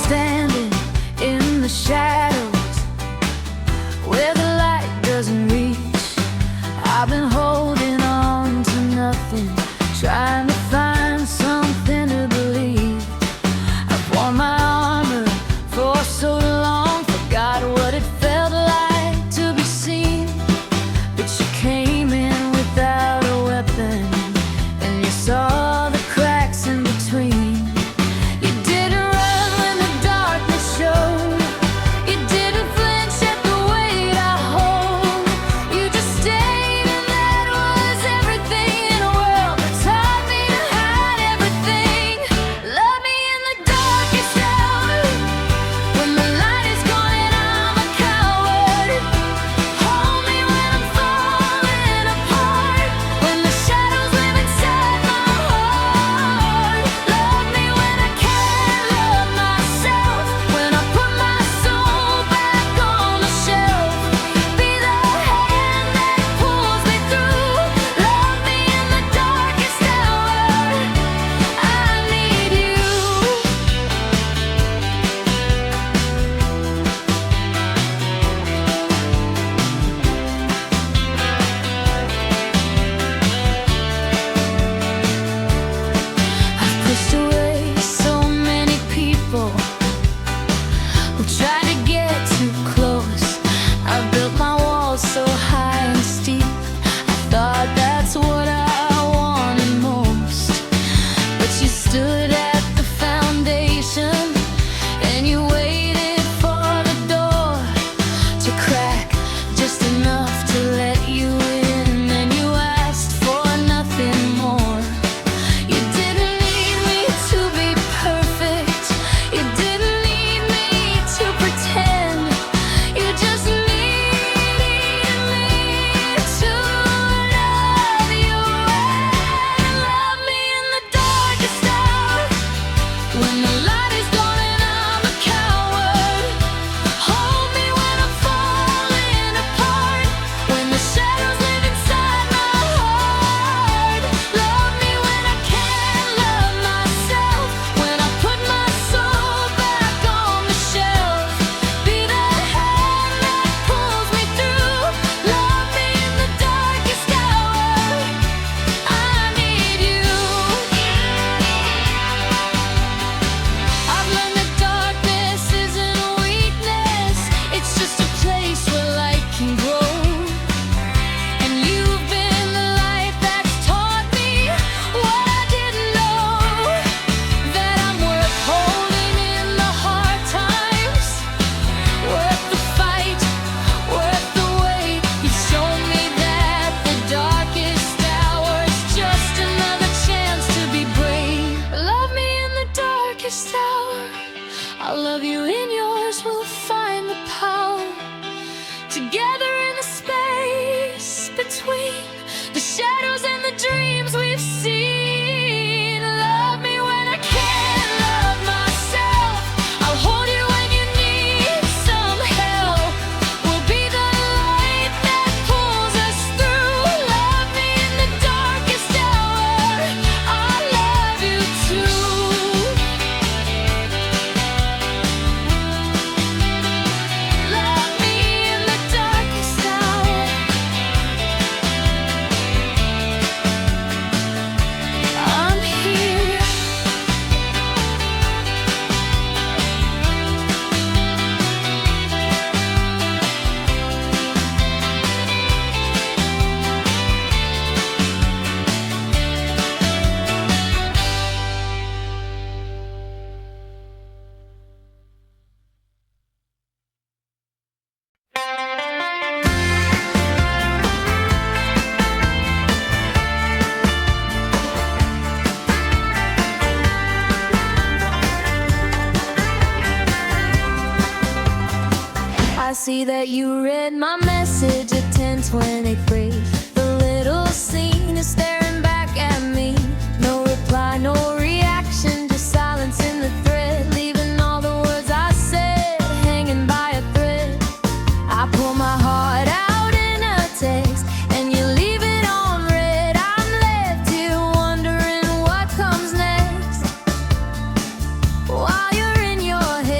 standing in the shadows where the light doesn't reach. I've been holding on to nothing, trying to find something to believe. I've worn my armor for so long, forgot what it felt like to be seen. But you came in without a weapon, and you saw the cracks in between. You didn't run when the darkness showed. You didn't flinch at the weight I hold. You just stayed, and that was everything in a world that taught me to hide everything. Love me in the darkest hour, when the light is gone and I'm a coward. Hold me when I'm falling apart, when the shadows live inside my heart. Love me when I can't love myself, when I put my soul back on the shelf. Be the hand that pulls me through. Love me in the darkest hour, I need you. I've pushed away so many people who try to get too close. I built my walls so high and steep, I thought that's what I wanted most. But you stood at the foundation, and you waited for the door to crack just enough to let you in, and you asked for nothing more. You didn't need me to be perfect, you didn't need me to pretend. You just needed me to love you and love me in the darkest hour, when the light is gone and I'm a coward. Hold me when I'm falling apart, when the shadows live inside my heart. Love me when I can't love myself, when I put my soul back on the shelf. Be the hand that pulls me through. Love me in the darkest hour, I need you. I've learned that darkness isn't a weakness, it's just a place where light can grow. And you've been the light that's taught me what I didn't know, that I'm worth holding in the hard times, worth the fight, worth the wait. You've shown me that the darkest hour is just another chance to be brave. Love me in the darkest hour, I'll love you in yours, we'll find the power. Together in the space between the shadows and the dreams we've seen. Love me when I can't love myself, I'll hold you when you need some help. We'll be the light that pulls us through. Love me in the darkest hour, I love you too. Love me in the darkest hour, I'm here. I see that you read my message at 10:23. The little scene is staring back at me. No reply, no reaction, just silence in the thread, leaving all the words I said hanging by a thread. I pull my heart out in a text, and you leave it on red. I'm left here wondering what comes next, while you're in your head.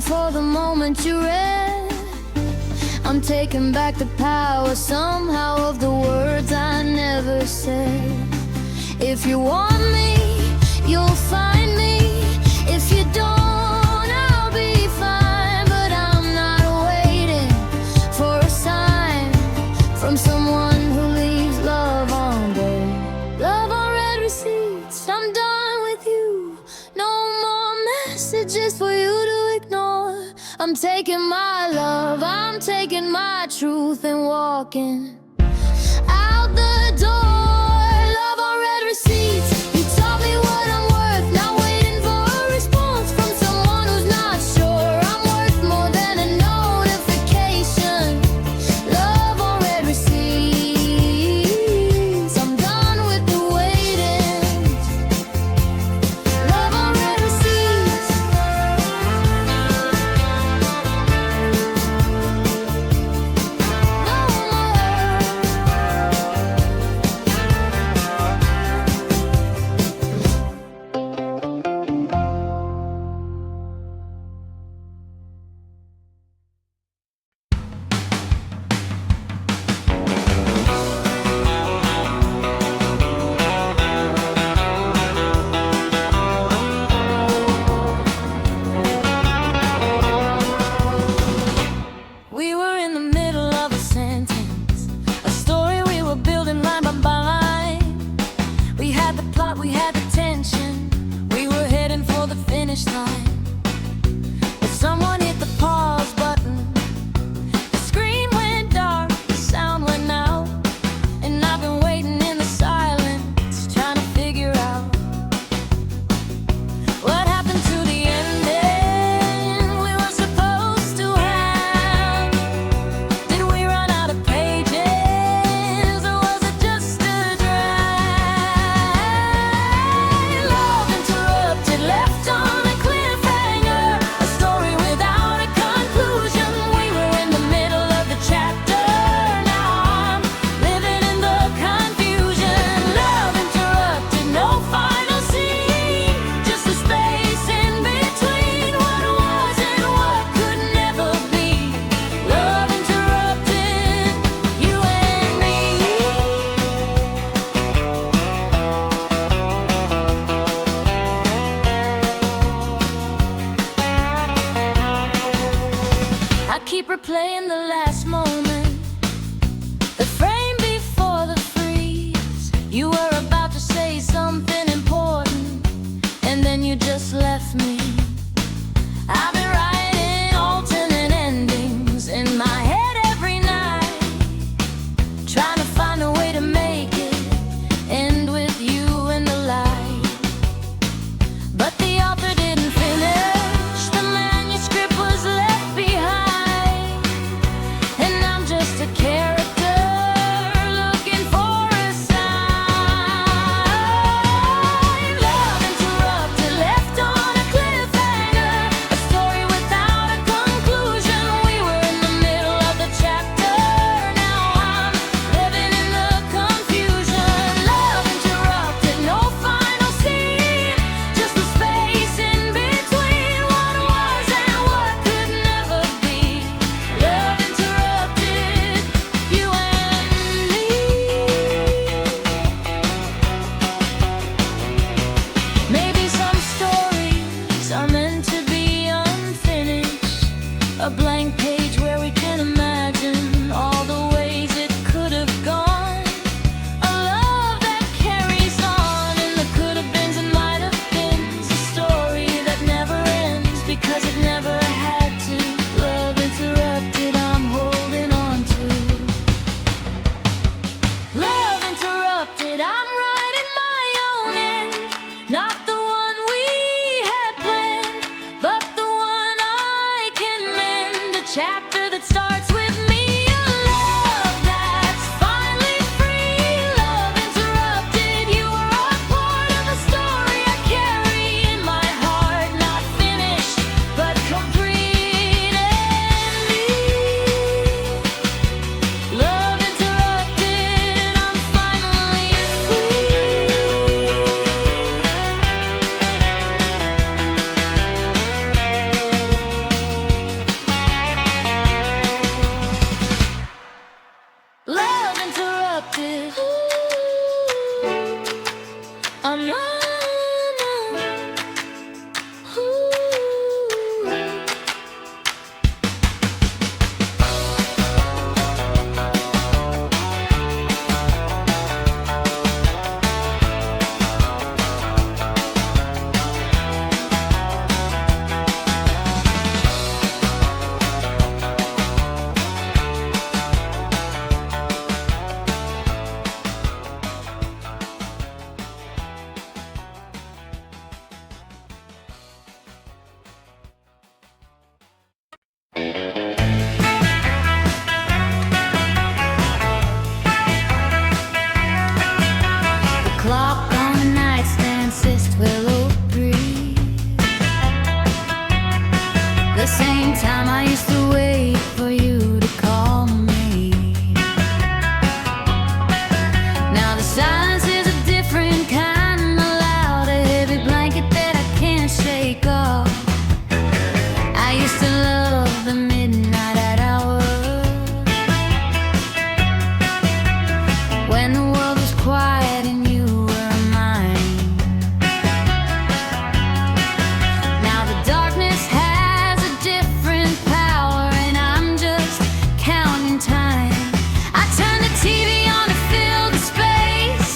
for the moment you read. I'm taking back the power somehow of the words I never said. If you want me, you'll find me. If you don't, I'll be fine. But I'm not waiting for a sign from someone who leaves love on board. Love on red receipts, I'm done with you. No more messages for you to ignore. I'm taking my love, I'm taking my truth and walking out the door. Love on red receipts, you taught me what I'm worth. Now waiting for a response from someone who's not sure. I'm worth more than a notification. Love on red receipts, I'm done with the waiting. Love on red receipts. No more. destructive. Ooh, I'm not. Clock on the nightstand says 12:03. The same time I used to wait for you to call me. Now the silence is a different kind of loud, a heavy blanket that I can't shake off. I used to love the midnight hour, when the world was quiet and you were mine. Now the darkness has a different power, and I'm just counting time. I turn the TV on to fill the space,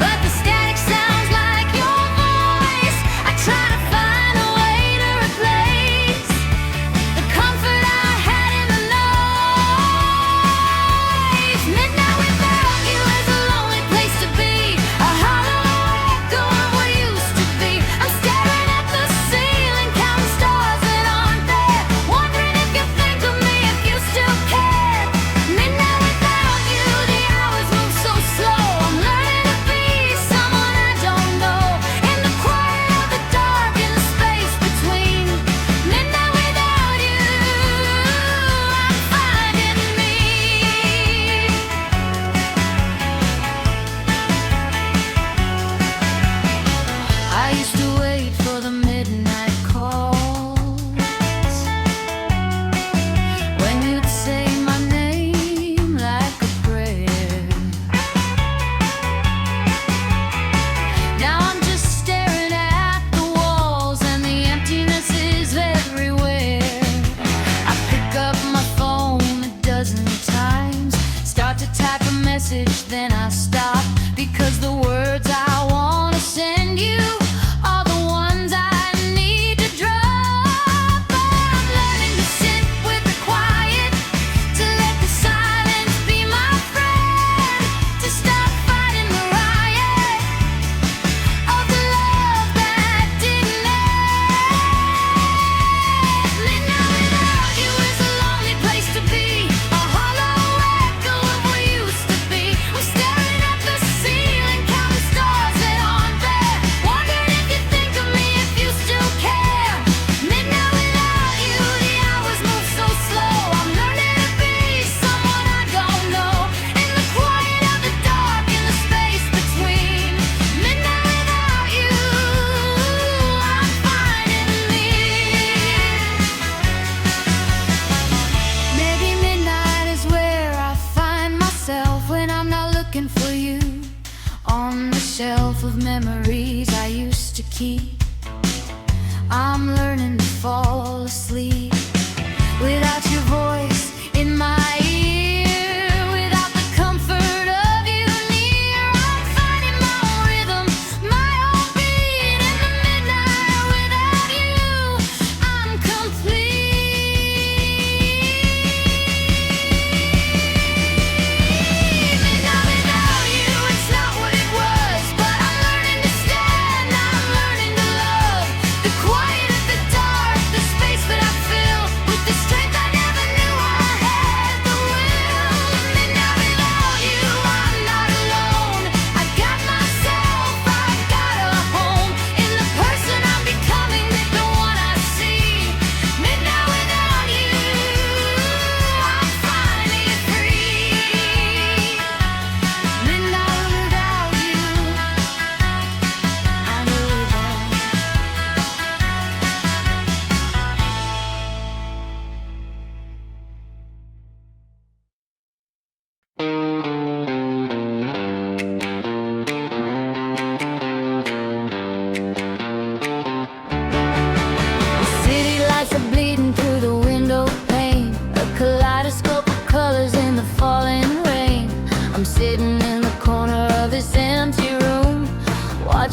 but the static sounds like your voice. I try to find a way to replace the comfort I had in the noise. Midnight without you is a lonely place to be, a hollow echo of what used to be. I'm staring at the ceiling, counting stars that aren't there, wondering if you think of me, if you still care. Midnight without you, the hours move so slow. I'm learning to be someone I don't know, in the quiet of the dark, in the space between. Midnight without you, I'm finding me. I used to wait for the midnight calls, when you'd say my name like a prayer. Now I'm just staring at the walls, and the emptiness is everywhere. I pick up my phone a dozen times, start to type a message, then I stop, because the words I want to send you are the ones I need to drop. But I'm learning to sit with the quiet, to let the silence be my friend, to stop fighting the riot of the love that didn't end. Midnight without you is a lonely place to be, a hollow echo of what used to be. I'm staring at the ceiling, counting stars that aren't there, wondering if you think of me, if you still care. Midnight without you, the hours move so slow. I'm learning to be someone I don't know, in the quiet of the dark, in the space between. Midnight without you, I'm finding me. Maybe midnight is where I find myself, when I'm not looking for you on the shelf of memories I used to keep. I'm learning to fall asleep without your voice in my ear, without the comfort of you near. I'm finding my own rhythm, my own beat, in the midnight without you. I'm complete. Midnight without you, it's not what it was, but I'm learning to stand, I'm learning to love the quiet of the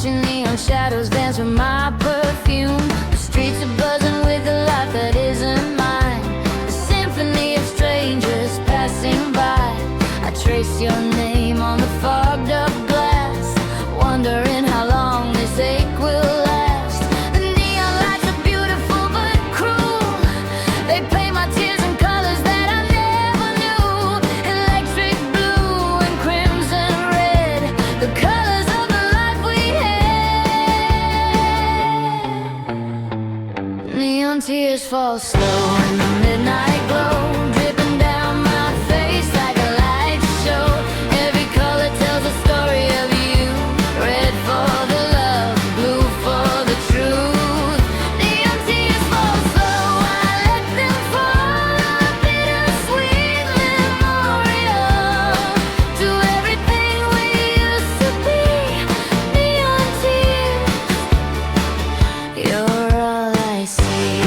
watching neon shadows dance with my perfume. The streets are buzzing with a life that isn't mine. A symphony of strangers passing by. I trace your name on the fogged up glass, wondering how long this ache will last. The neon lights are beautiful but cruel. They paint my tears in colors that I never knew. Electric blue and crimson red, the colors of the life we had. Neon tears fall slow in the midnight glow, dripping down my face like a light show. Every color tells a story of you. Red for the love, blue for the truth. Neon tears fall slow, I let them fall. A bittersweet memorial to everything we used to be. Neon tears, you're all I see.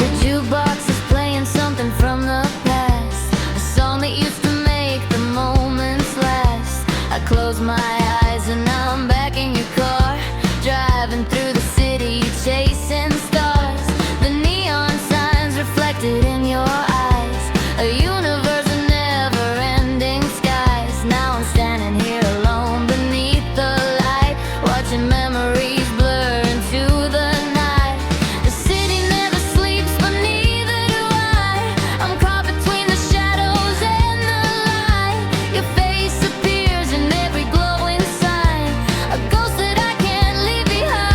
The jukebox is playing something from the past, a song that used to make the moments last. I close my eyes and now I'm back in your car, driving through the city, chasing stars. The neon signs reflected in your eyes, a universe of never-ending skies. Now I'm standing here alone beneath the light, watching memories blur into the night. The city never sleeps, but neither do I. I'm caught between the shadows and the light. Your face appears in every glowing sign, a ghost that I can't leave behind.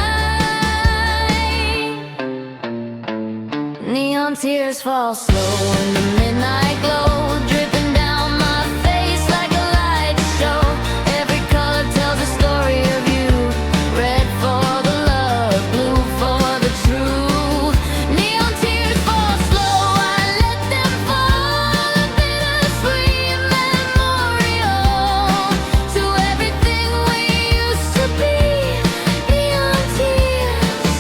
Neon tears fall slow in the midnight glow, dripping down my face like a light show. Every color tells a story of you. Red for the love, blue for the truth. Neon tears fall slow, I let them fall. A bittersweet memorial to everything we used to be. Neon tears,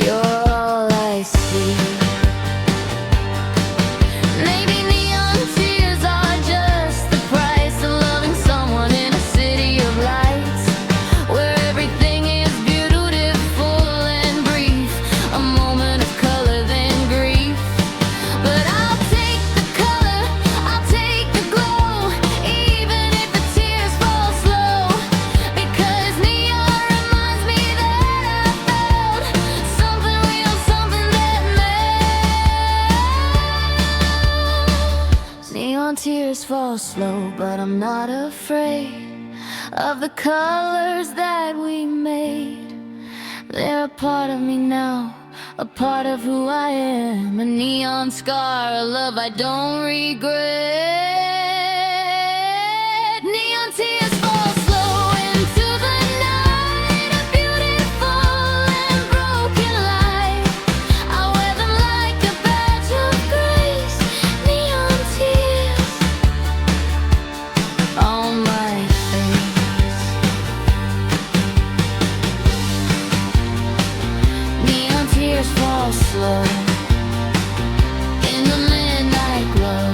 you're all I see. Maybe neon tears are just the price of loving someone in a city of lights, where everything is beautiful and brief, a moment of color then grief. But I'll take the color, I'll take the glow, even if the tears fall slow, because neon reminds me that I felt something real, something that matters. Neon tears fall slow, but I'm not afraid of the colors that we made. They're a part of me now, a part of who I am, a neon scar, a love I don't regret. Neon tears fall slow into the night, a beautiful and broken light. I wear them like a badge of grace. Neon tears on my face. Neon tears fall slow in the midnight glow.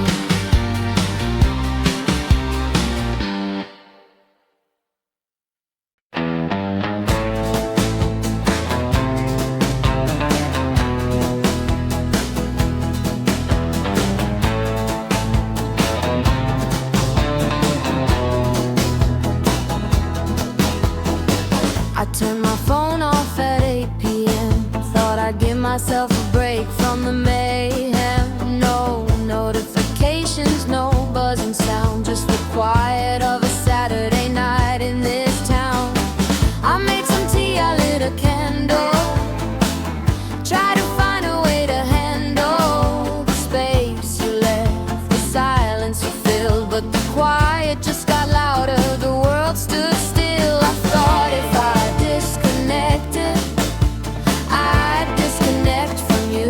I turned my phone off at 8 p.m. Thought I'd give myself a break from the mayhem. No notifications, no buzzing sound, just the quiet of a Saturday night in this town. I made some tea, I lit a candle, tried to find a way to handle the space you left, the silence you filled, but the quiet just got louder, the world stood still. I thought if I disconnected, I'd disconnect from you.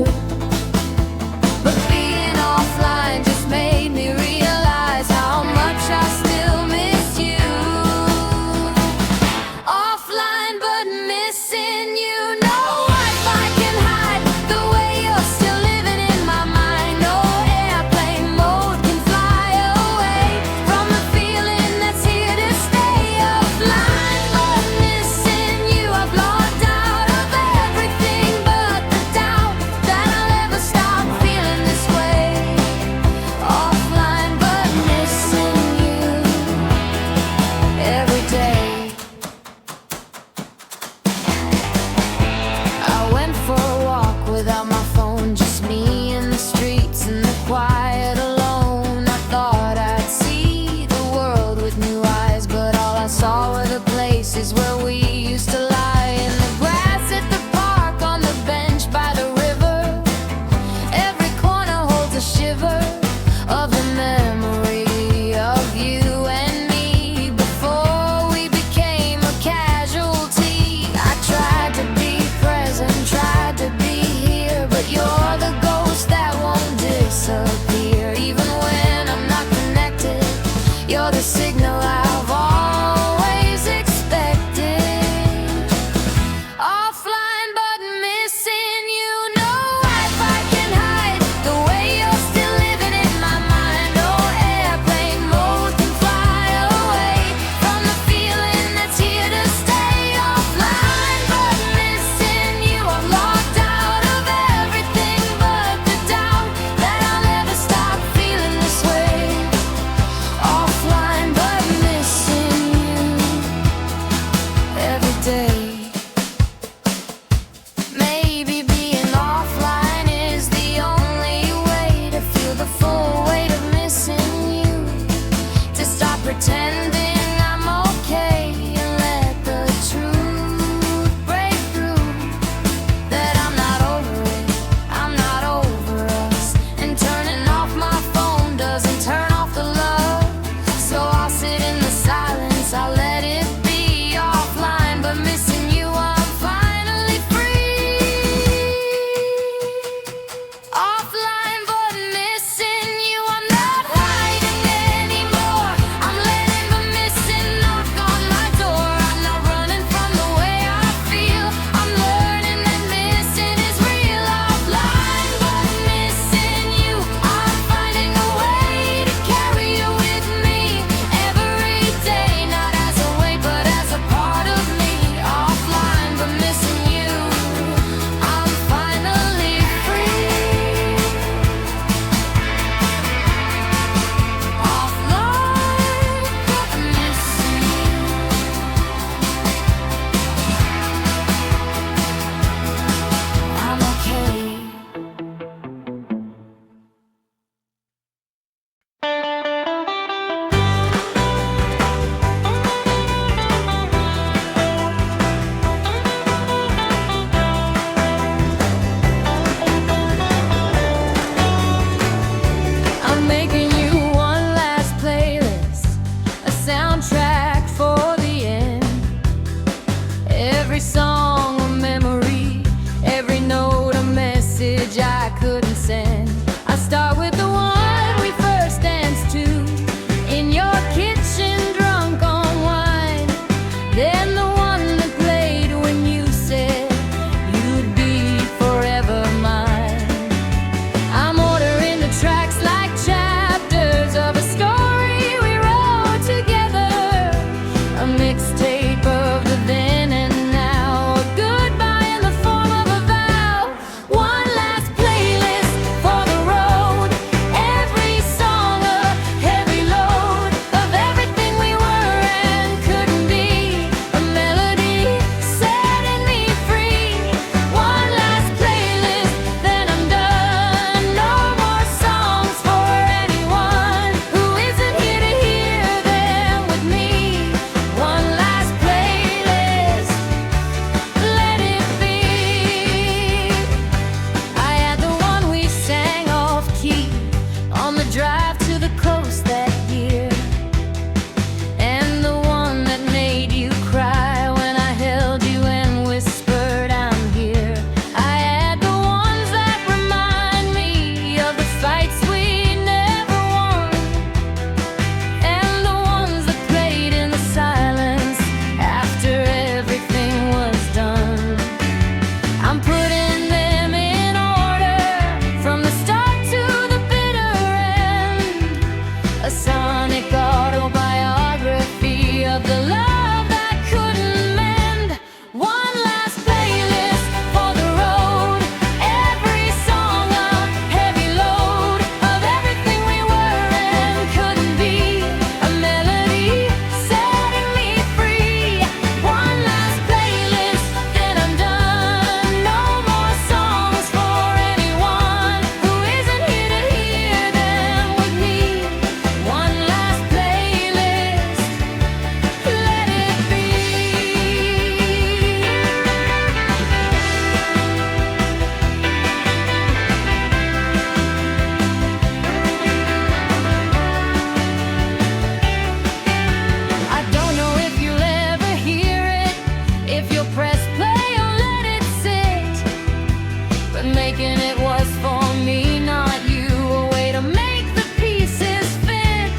was for me, not you. A way to make the pieces fit,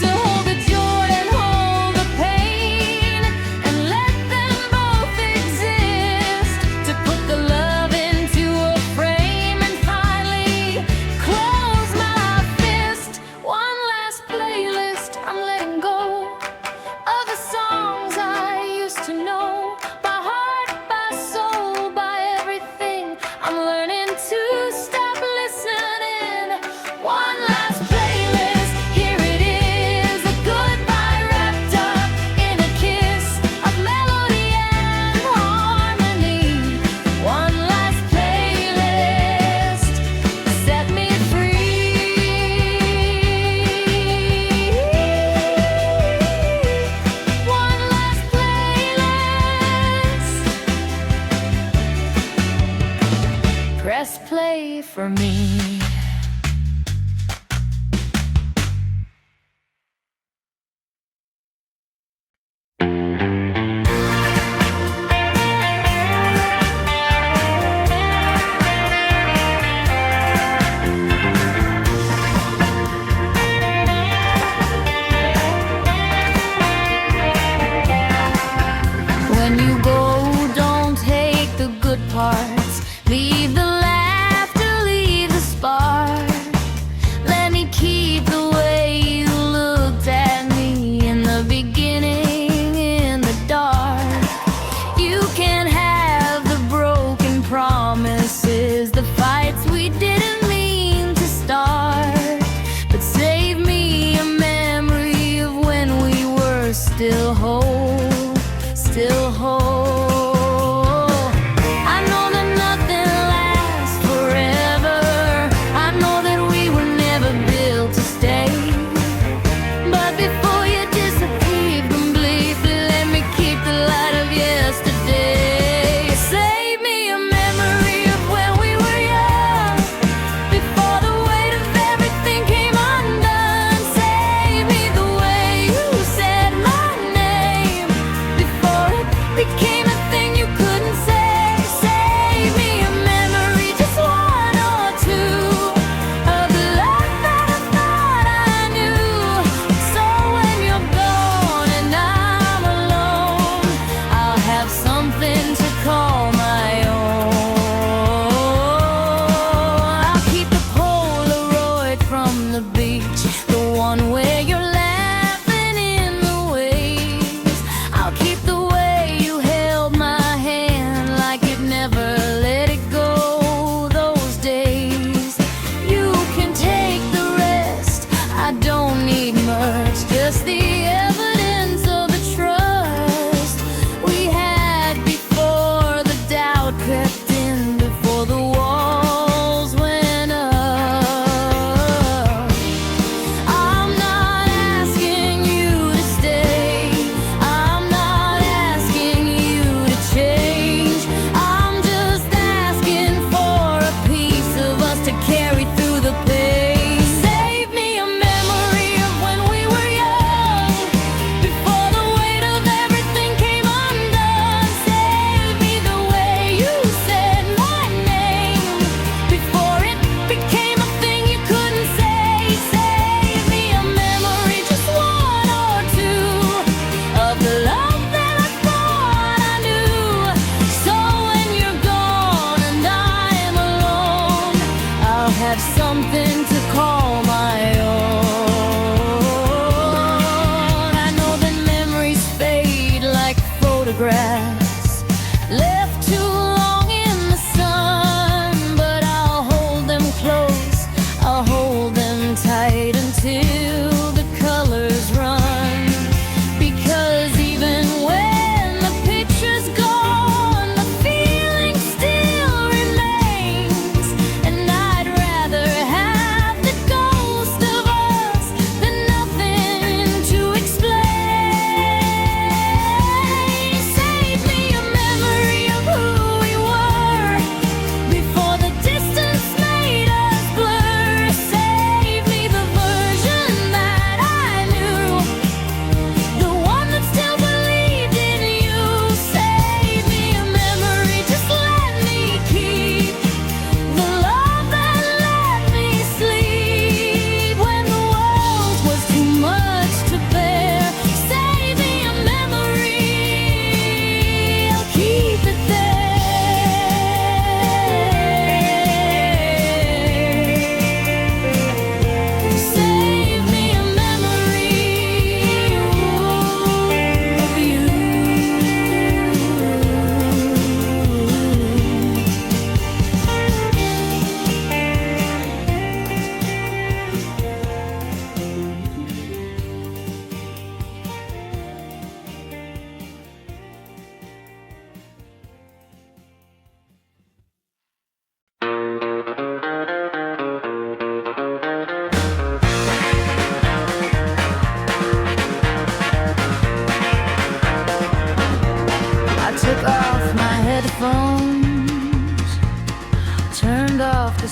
to hold the joy and hold the pain, and let them both exist, to put the love into a frame and finally close my fist. One last playlist, I'm letting go of the songs I used to know, by heart, by soul, by everything. I'm learning to stop listening. One last playlist, here it is, a goodbye wrapped up in a kiss of melody and harmony. One last playlist, set me free. One last playlist, press play for me. When you go, don't take the good parts. Leave the laughter, leave the spark. Let me keep the way you looked at me in the beginning, in the dark. You can have the broken promises, the fights we didn't mean to start, but save me a memory of when we were still whole, still whole. I know that nothing lasts forever. I know that we were never built to stay. But before you disappear completely, let me keep the light of yesterday. Save me a memory of when we were young, before the weight of everything came undone. Save me the way you said my name, before it became a thing you couldn't say. Save me a memory, just one or two, of the love that I thought I knew. So when you're gone and I'm alone, I'll have something to call my own. I'll keep the Polaroid from the beach, the one where you're laughing in the waves. I'll keep the way you held my hand, like you'd never let it go those days. You can take the rest, I don't need much, just the evidence of the trust we had before the doubt crept in, before the walls went up. I'm not asking you to stay, I'm not asking you to change. I'm just asking for a piece of us to carry through the pain. Save me a memory of when we were young, before the weight of everything came undone. Save me the way you said my name, before it became a thing you couldn't say. Save me a memory, just one or two, of the love that I thought I knew. So when you're gone and I'm alone, I'll have something to call my own. I know that memories fade like photographs, left too long in the sun, but I'll hold them close, I'll hold them tight until the colors run. Because even when the picture's gone, the feeling still remains, and I'd rather have the gone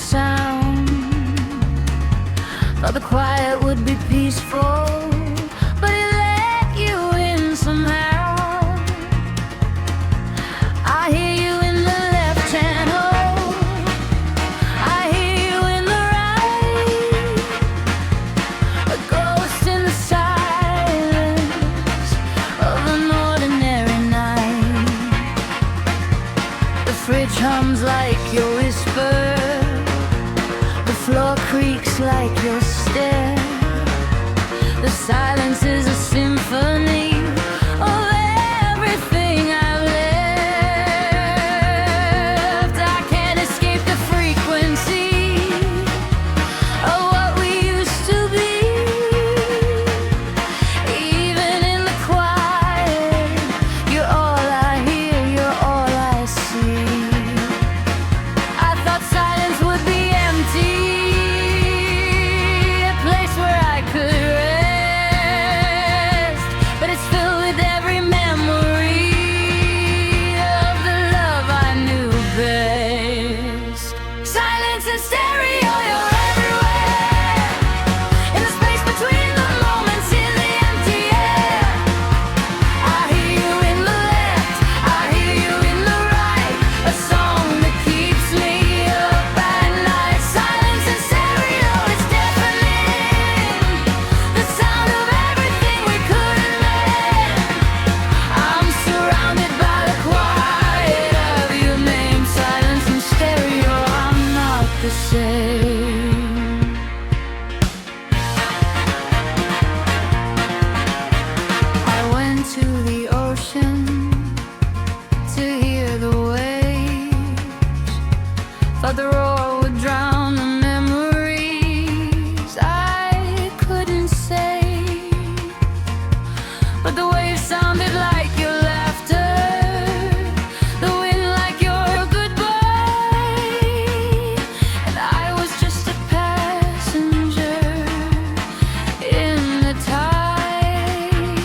sound. Thought the quiet would be peaceful, but it let you in somehow. I hear you in the left-hand hole, I hear you in the right, a ghost in the silence of an ordinary night. The fridge hums like your whisper, the floor creaks like your stare. The silence is a symphony of everything I've left. I can't escape the frequency of what we used to be. Even in the quiet, you're all I hear, you're all I see. I thought silence would be empty, a place where I could rest, but it's filled with every memory of the love I knew best. Silence and stereo, you're everywhere, in the space between the moments, in the empty air. I hear you in the left, I hear you in the right, a song that keeps me up at night. Silence and stereo, it's deafening, the sound of everything we couldn't let. I'm surrounded by the quiet of your name. Silence and stereo, I'm not the same. I went to the ocean to hear the waves. Thought the roar would drown the memories I couldn't say, but the waves sounded like your laughter, the wind like your goodbye, and I was just a passenger in the tide.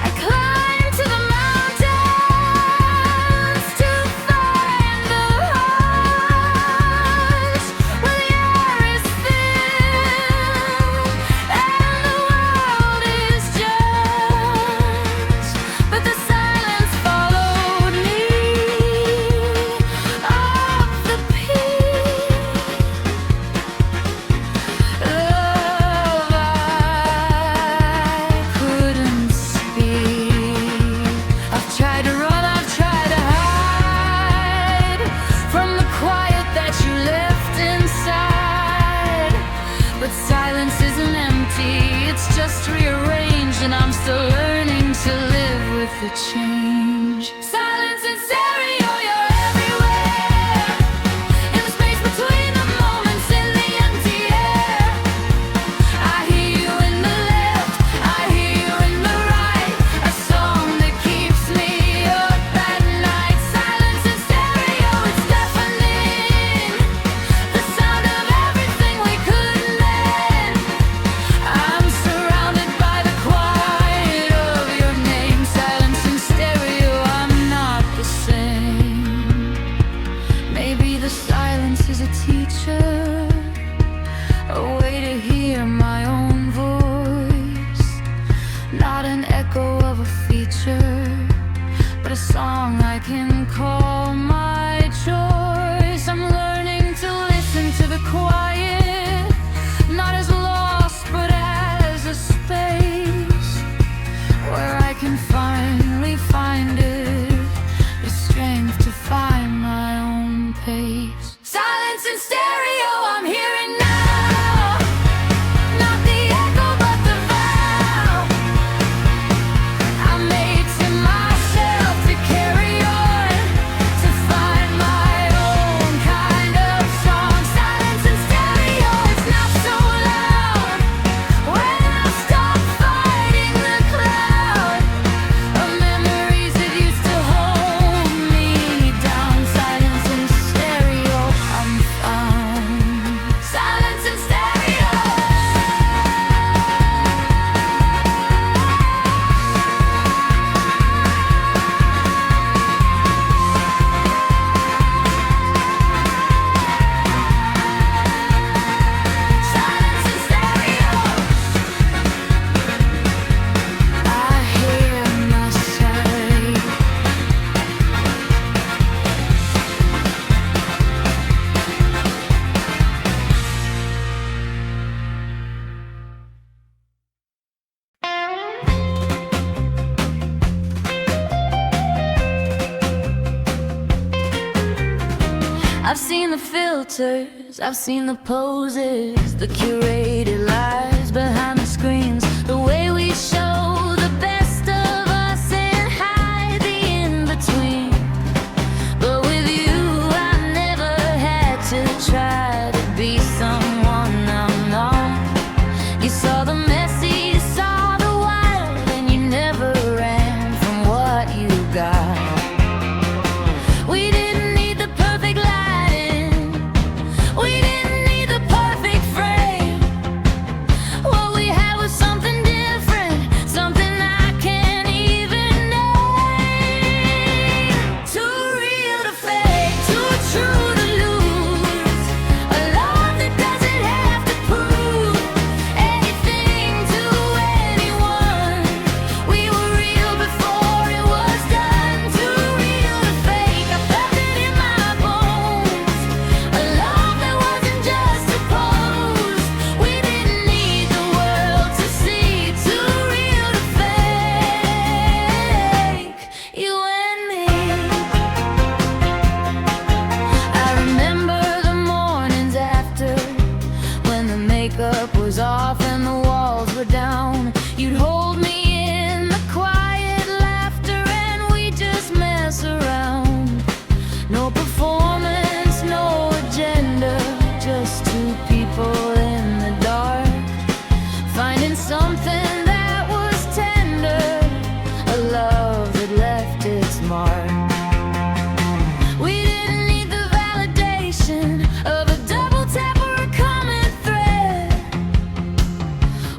I climbed to the mountains to find the heights where the air is thin and the world is just. But the silence followed me up the peak. Love, I couldn't speak. I've tried to run, I've tried to hide from the quiet that you left inside. But silence isn't empty, it's just rearranged, and I'm still learning to live with the change. Silence and stereo, you're everywhere, in the space between the moments, in the empty air. I hear you in the left, I hear you in the right, a song that keeps me up at night. Silence and stereo, it's deafening, the sound of everything we couldn't let. I'm surrounded by the quiet of your name. Silence and stereo, I'm not the same. Maybe the silence is a teacher, a way to hear my own voice, not an echo of a feature, but a song I can call my choice. I'm learning to listen to the quiet, not as lost but as a space where I can finally find it, the strength to find my own pace. Silence and stereo, I'm hearing now, not the echo but the vow I made to myself to carry on, to find my own kind of song. Silence and stereo, it's not so loud when I stop fighting the cloud of memories that used to hold me down. Silence and stereo, I'm found. Silence filters, I've seen the poses, the curated lies behind the screens, the way we show the best of us and hide the in-between. But with you, I never had to try to be someone I'm not. You saw the messy, you saw the wild, and you never ran from what you got. We didn't need the perfect lighting, we didn't need the perfect frame. What we had was something different, something I can't even name. Too real to fake, too true to lose, a love that doesn't have to prove anything to anyone. We were real before it was done. Too real to fake, I felt it in my bones, a love that wasn't just a pose. We didn't need the world to see. Too real to fake, you and me. I remember the mornings after, when the makeup was off and the walls were down. You'd hold me in the quiet laughter and we just mess around. No performance, no agenda, just two people in the dark, finding something that was tender, a love that left its mark. We didn't need the validation of a double tap or a common thread.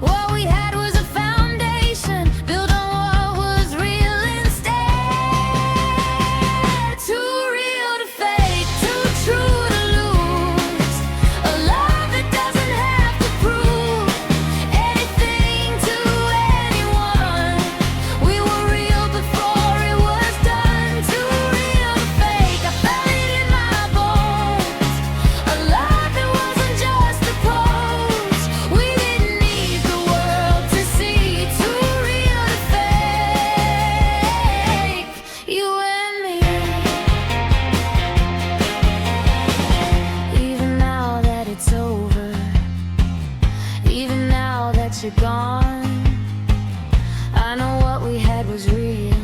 What we had was a foundation built on what was real instead. Too real to fake, too true to lose, a love that doesn't have to prove anything to anyone. We were real before it was done. Too real to fake, I felt it in my bones, a love that wasn't just a pose. We didn't need the world to see. Too real to fake, you and me. Even now that it's over, even now that you're gone, I know what we had was real,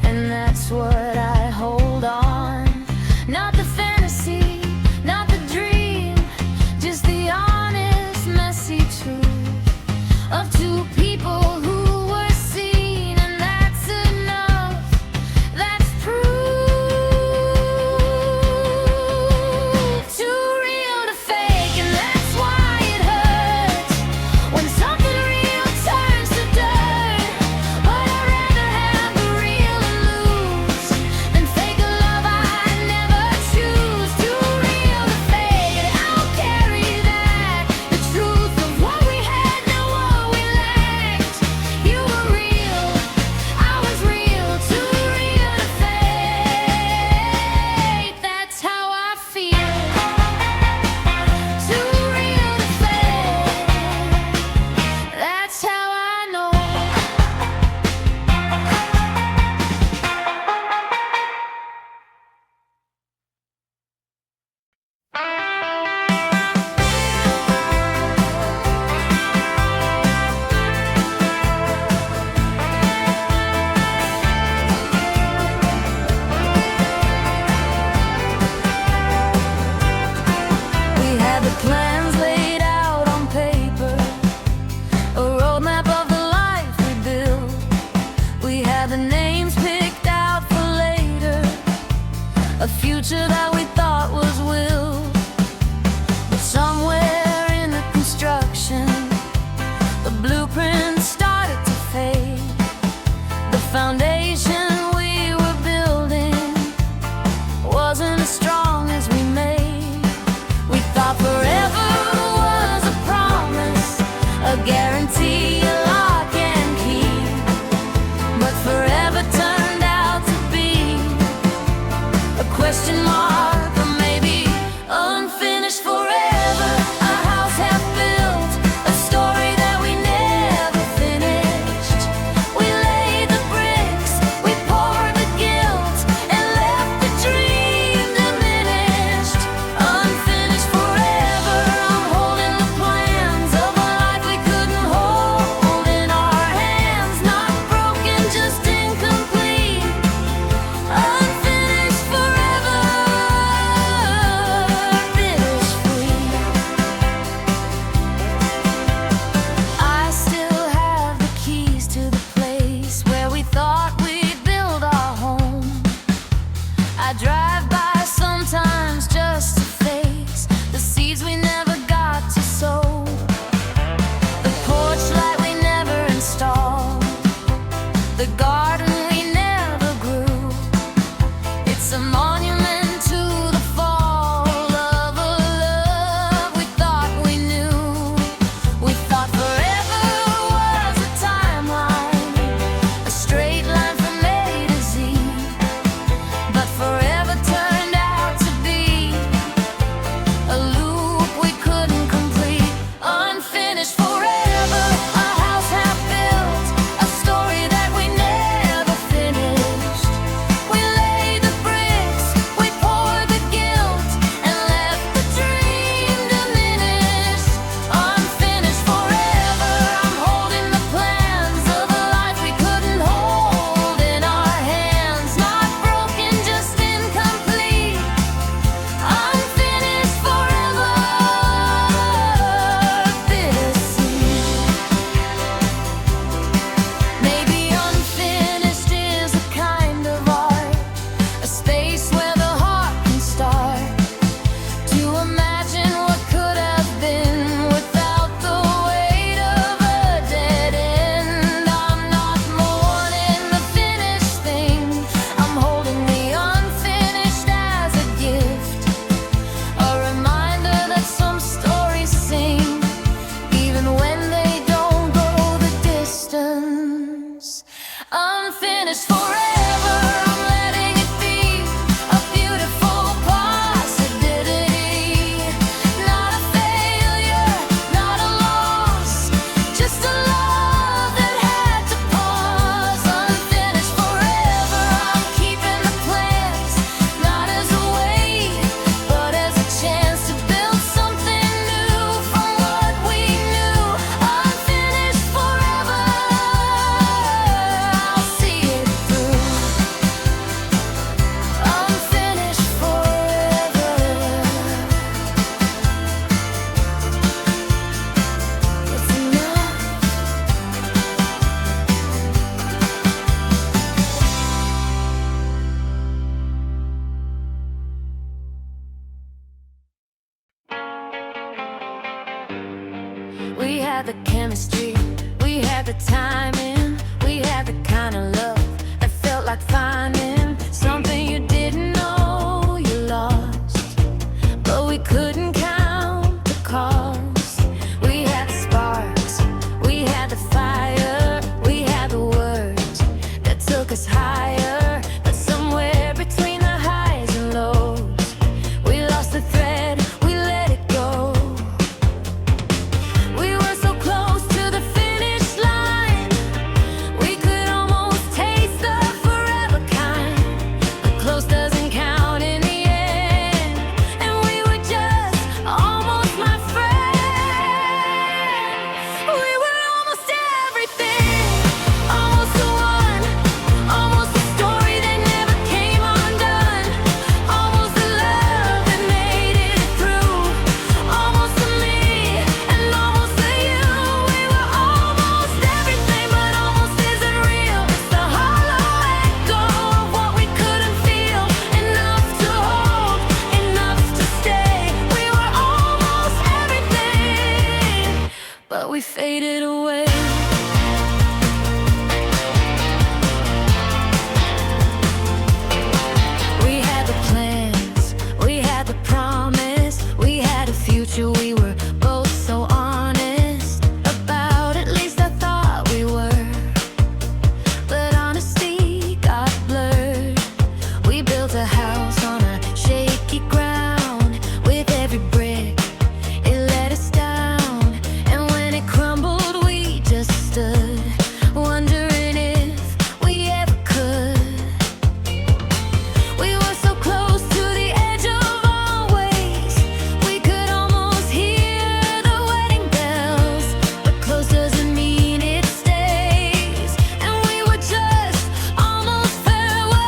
and that's what I hold on. Not the fantasy, not the dream, just the honest, messy truth of two people who were seen, and that's enough, that's proof. Too real to fake, and that's why it hurts when something real turns to dirt. But I'd rather have the real and lose than fake a love I never choose. Too real to fake, and I'll carry that, the truth of what we had, not what we lacked. You were real, I was real. Too real to fake, that's how I feel. Too real to fake, that's how I know. We had the plans laid out on paper, a roadmap of the life we built. We had the names picked out for later, a future that we thought was willed. But somewhere in the construction, the blueprint started to fade. The foundation we were building wasn't as strong as we made. We thought forever was a promise, a guarantee, a lock and key. But forever turned out to be a question mark had the chemistry, we had the timing, we had the kind of love that felt like finding something you didn't know you lost. But we couldn't count the cost. We had the sparks, we had the fire, we had the words that took us higher. But somewhere between the highs and lows, we lost the thread, we let it go. We were so close to the finish line, we could almost taste the forever kind. But close doesn't count in the end, and we were just almost my friend. We were almost everything, almost the one, almost the story that never came undone, almost the love that made it through, almost the me and almost the you. We were almost everything, but almost isn't real. It's the hollow echo of what we couldn't feel, enough to hold, enough to stay. We were almost everything, but we faded away. We had the plans, we had the promise, we had a future we were both so honest about. At least I thought we were, but honesty got blurred. We built a house on a shaky ground. With every brick, it let us down. And when it crumbled, we just stood, wondering if we ever could. We were so close to the edge of our ways, we could almost hear the wedding bells. But close doesn't mean it stays, and we were just almost farewell.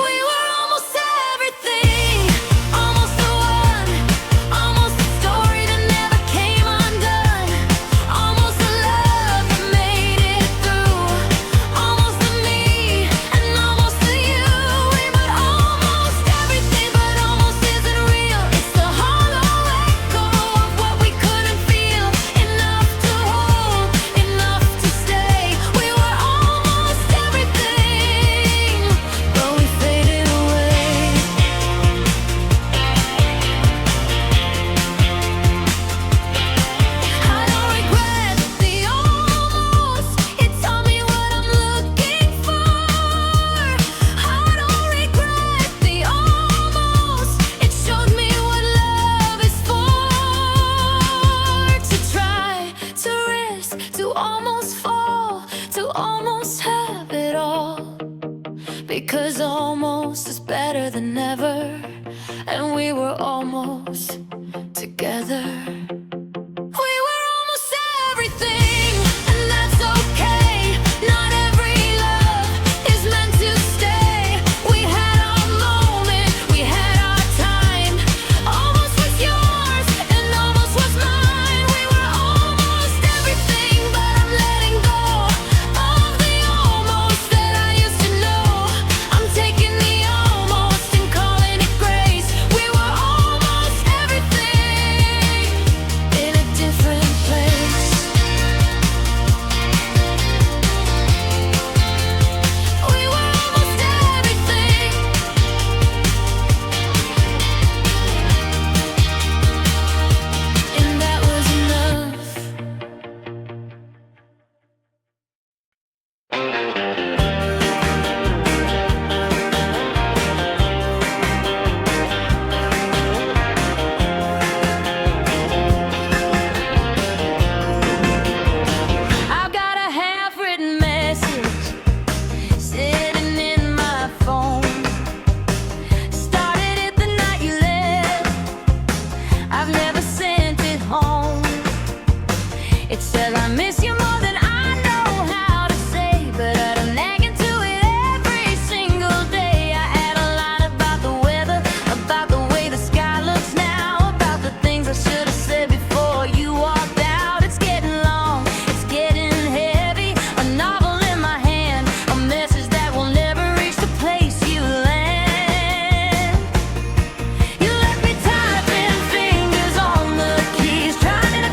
We were almost everything, almost the one, almost the story that never came undone, almost the love that made it through, almost the me and almost the you. We were almost everything, but almost isn't real. It's the hollow echo of what we couldn't feel, enough to hold, enough to stay. We were almost everything, but we faded away. I don't regret the almost, it taught me what I'm looking for. I don't regret the almost, it showed me what love is for. To try, to risk, to almost fall, to almost have it all. Because almost is better than never, and we were almost together. We were almost everything, and that's okay. Not every love is meant to stay. We had our moment, we had our time. Almost was yours, and almost was mine. We were almost everything, but I'm letting go of the almost that I used to know. I'm taking the almost and calling it grace. We were almost everything in a different place. We were almost everything, and that was enough. I've got a half-written message sitting in my phone. Started it the night you left, I've never sent it home. It said I miss you more than I know how to say, but I don't nag into it every single day. I add a line about the weather, about the way the sky looks now, about the things I should have said before you walked out. It's getting long, it's getting heavy, a novel in my hand, a message that will never reach the place you land. You left me typing fingers on the keys, trying to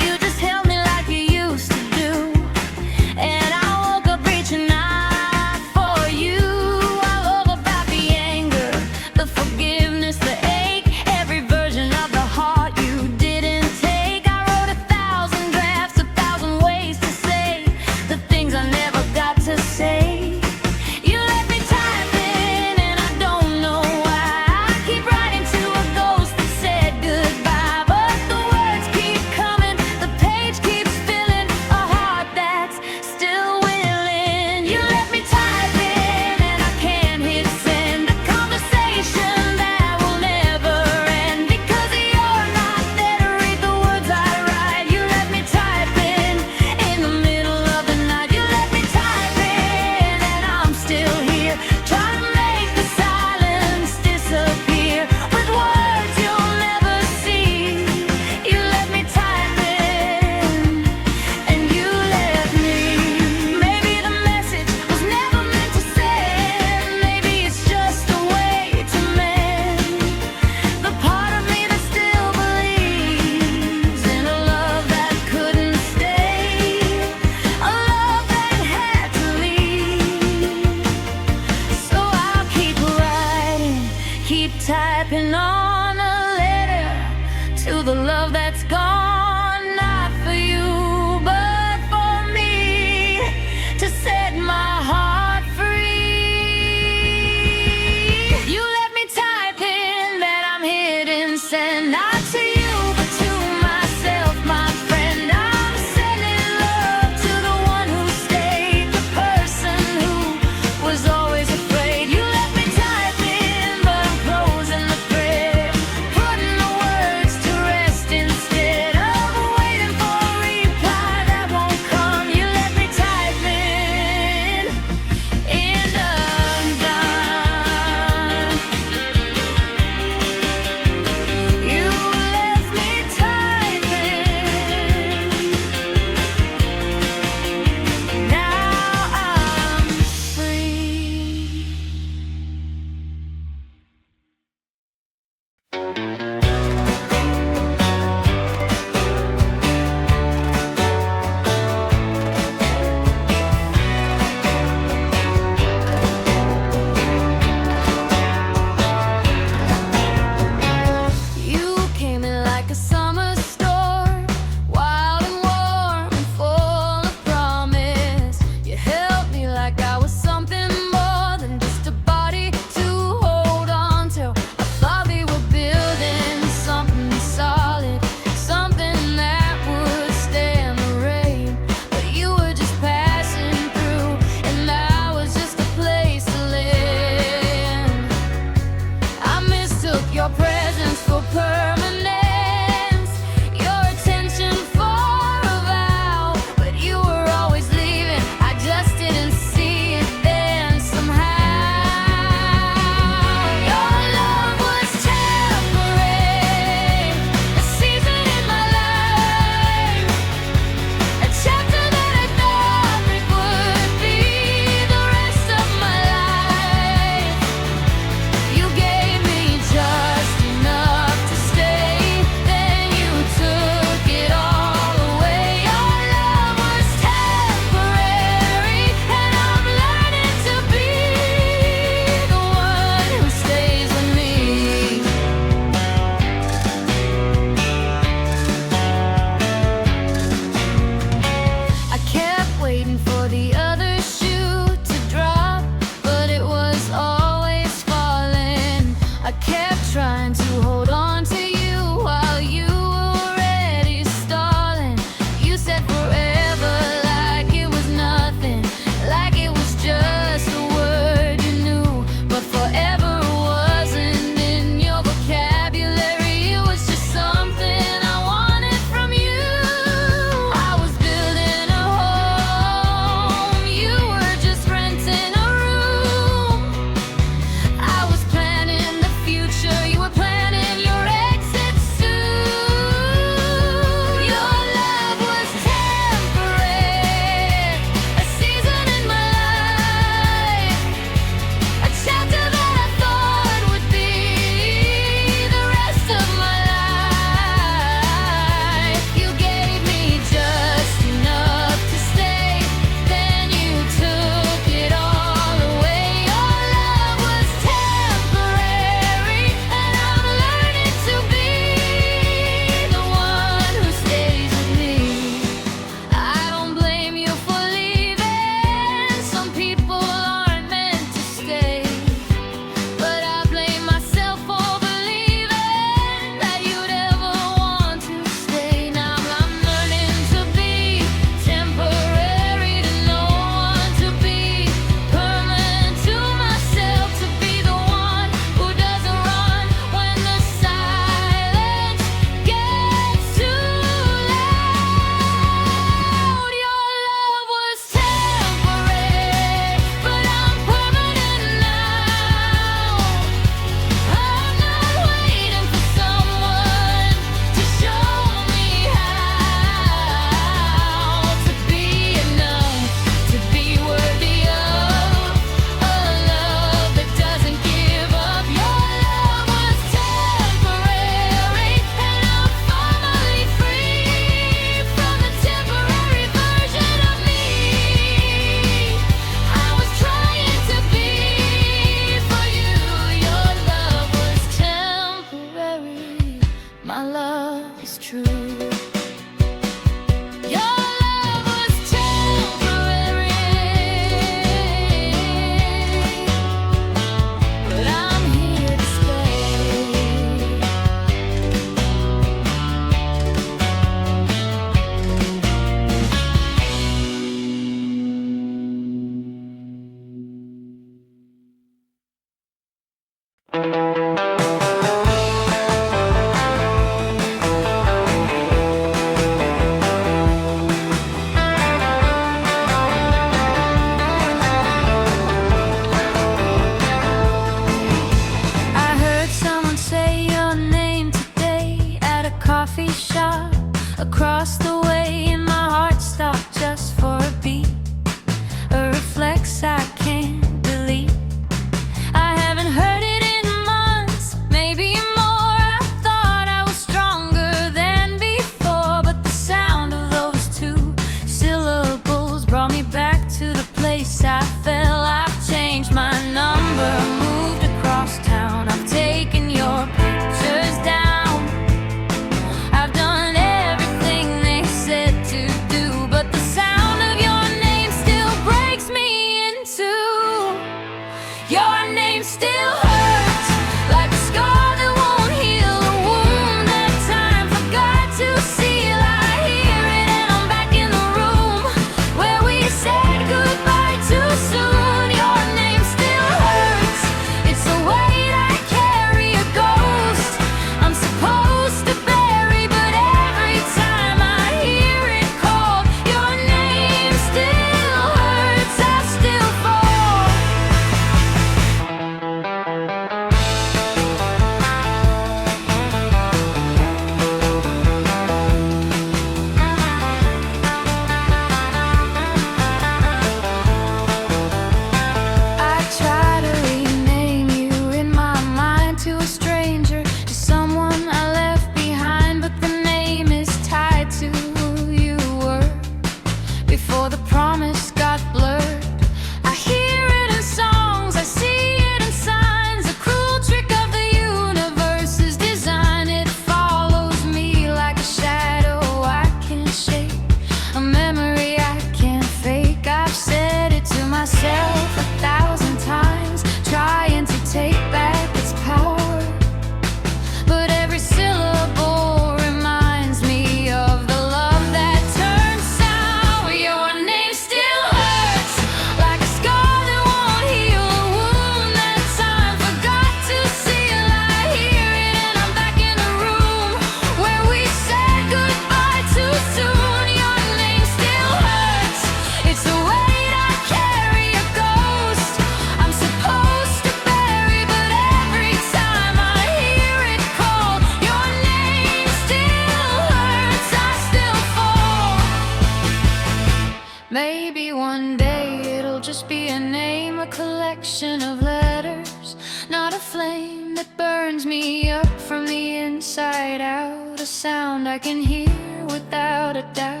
just be a name, a collection of letters, not a flame that burns me up from the inside out, a sound I can hear without a doubt.